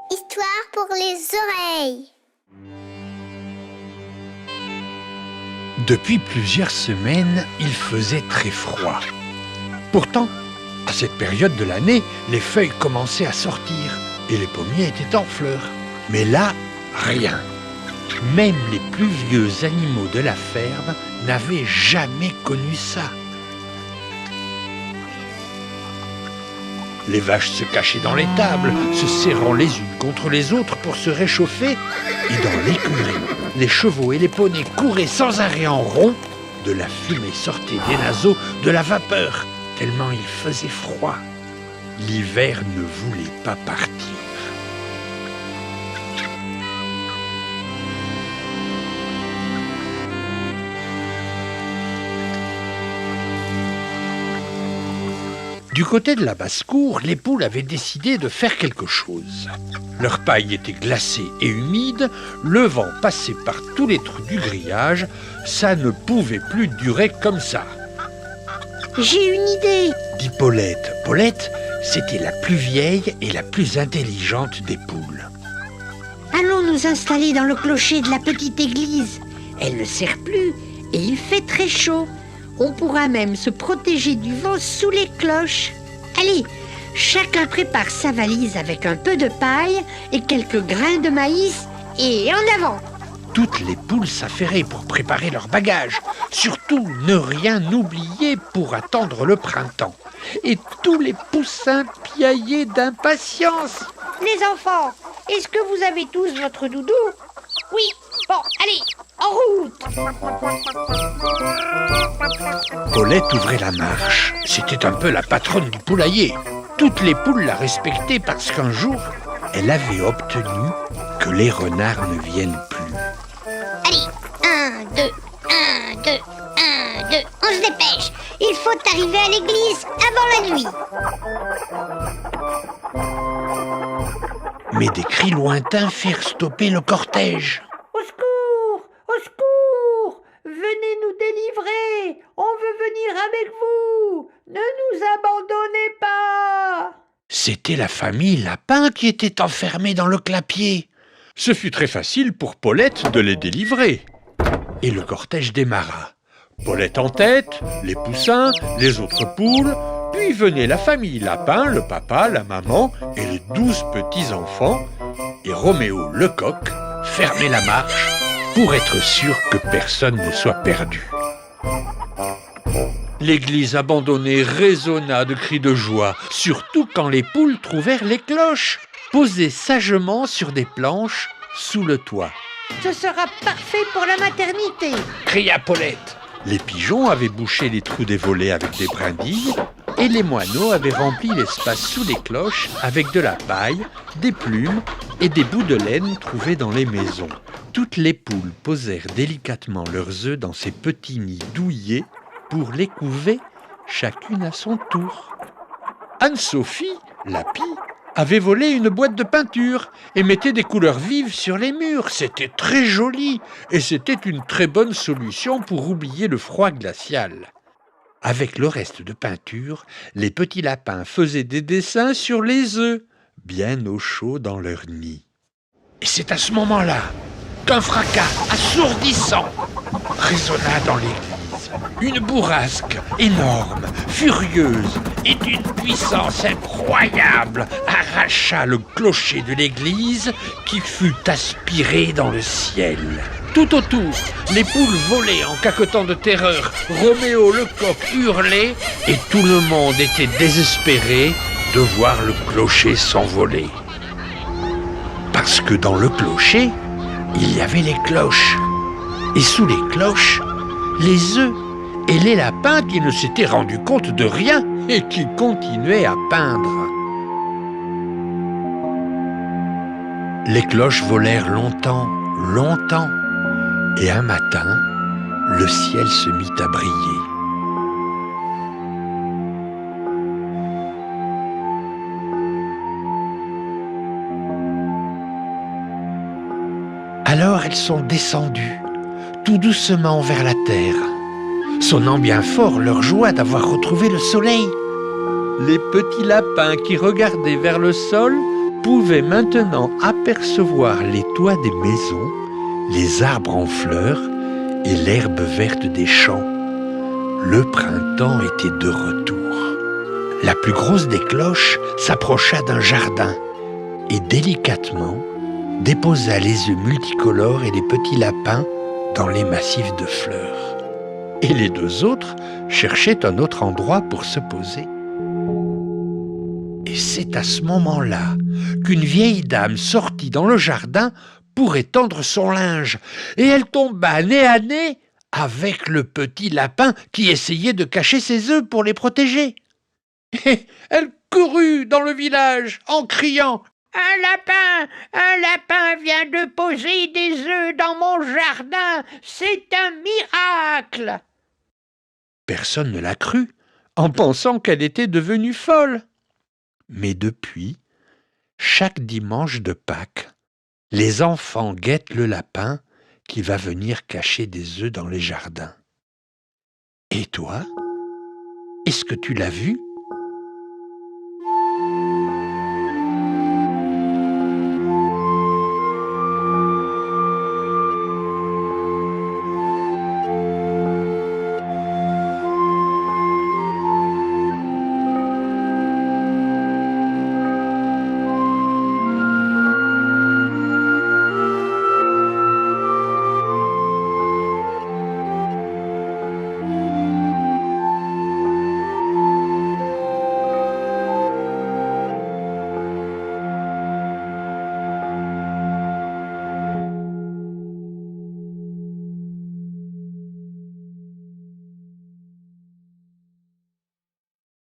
Histoire pour les oreilles. Depuis plusieurs semaines, il faisait très froid. Pourtant, à cette période de l'année, les feuilles commençaient à sortir et les pommiers étaient en fleurs. Mais là, rien. Même les plus vieux animaux de la ferme n'avaient jamais connu ça. Les vaches se cachaient dans les tables, se serrant les unes contre les autres pour se réchauffer. Et dans l'écurie, les chevaux et les poneys couraient sans arrêt en rond. De la fumée sortait des naseaux, de la vapeur, tellement il faisait froid. L'hiver ne voulait pas partir. Du côté de la basse-cour, les poules avaient décidé de faire quelque chose. Leur paille était glacée et humide, le vent passait par tous les trous du grillage, ça ne pouvait plus durer comme ça. « J'ai une idée !» dit Paulette. Paulette, c'était la plus vieille et la plus intelligente des poules. « Allons nous installer dans le clocher de la petite église. Elle ne sert plus et il fait très chaud. On pourra même se protéger du vent sous les cloches. Allez, chacun prépare sa valise avec un peu de paille et quelques grains de maïs et en avant !» Toutes les poules s'affairaient pour préparer leurs bagages. Surtout, ne rien oublier pour attendre le printemps. Et tous les poussins piaillaient d'impatience. « Les enfants, est-ce que vous avez tous votre doudou ?»« Oui, bon, allez, en route !» Paulette ouvrait la marche. C'était un peu la patronne du poulailler. Toutes les poules la respectaient parce qu'un jour, elle avait obtenu que les renards ne viennent plus. Allez, 1, 2, 1, 2, 1, 2. On se dépêche. Il faut arriver à l'église avant la nuit. Mais des cris lointains firent stopper le cortège. « Au secours! Au secours! Venez nous délivrer! On veut venir avec vous! Ne nous abandonnez pas !» C'était la famille Lapin qui était enfermée dans le clapier. Ce fut très facile pour Paulette de les délivrer. Et le cortège démarra. Paulette en tête, les poussins, les autres poules, puis venait la famille Lapin, le papa, la maman et les 12 petits-enfants. Et Roméo le coq fermait la marche pour être sûr que personne ne soit perdu. L'église abandonnée résonna de cris de joie, surtout quand les poules trouvèrent les cloches, posées sagement sur des planches sous le toit. « Ce sera parfait pour la maternité !» cria Paulette. Les pigeons avaient bouché les trous des volets avec des brindilles et les moineaux avaient rempli l'espace sous les cloches avec de la paille, des plumes et des bouts de laine trouvés dans les maisons. Toutes les poules posèrent délicatement leurs œufs dans ces petits nids douillés pour les couver chacune à son tour. Anne-Sophie, la pie, avait volé une boîte de peinture et mettait des couleurs vives sur les murs. C'était très joli et c'était une très bonne solution pour oublier le froid glacial. Avec le reste de peinture, les petits lapins faisaient des dessins sur les œufs, bien au chaud dans leur nid. Et c'est à ce moment-là qu'un fracas assourdissant résonna dans l'église. Une bourrasque énorme, furieuse et d'une puissance incroyable arracha le clocher de l'église qui fut aspiré dans le ciel. Tout autour, les poules volaient en caquetant de terreur, Roméo le coq hurlait et tout le monde était désespéré de voir le clocher s'envoler. Parce que dans le clocher, il y avait les cloches. Et sous les cloches, les œufs et les lapins qui ne s'étaient rendus compte de rien et qui continuaient à peindre. Les cloches volèrent longtemps, longtemps, et un matin, le ciel se mit à briller. Alors elles sont descendues, tout doucement vers la terre, sonnant bien fort leur joie d'avoir retrouvé le soleil. Les petits lapins qui regardaient vers le sol pouvaient maintenant apercevoir les toits des maisons, les arbres en fleurs et l'herbe verte des champs. Le printemps était de retour. La plus grosse des cloches s'approcha d'un jardin et délicatement déposa les œufs multicolores et les petits lapins dans les massifs de fleurs. Et les deux autres cherchaient un autre endroit pour se poser. Et c'est à ce moment-là qu'une vieille dame sortit dans le jardin pour étendre son linge, et elle tomba nez à nez avec le petit lapin qui essayait de cacher ses œufs pour les protéger. Et elle courut dans le village en criant « Un lapin vient de poser des œufs dans mon jardin, c'est un miracle !» Personne ne la crut, en pensant qu'elle était devenue folle. Mais depuis, chaque dimanche de Pâques, les enfants guettent le lapin qui va venir cacher des œufs dans les jardins. Et toi, est-ce que tu l'as vu ?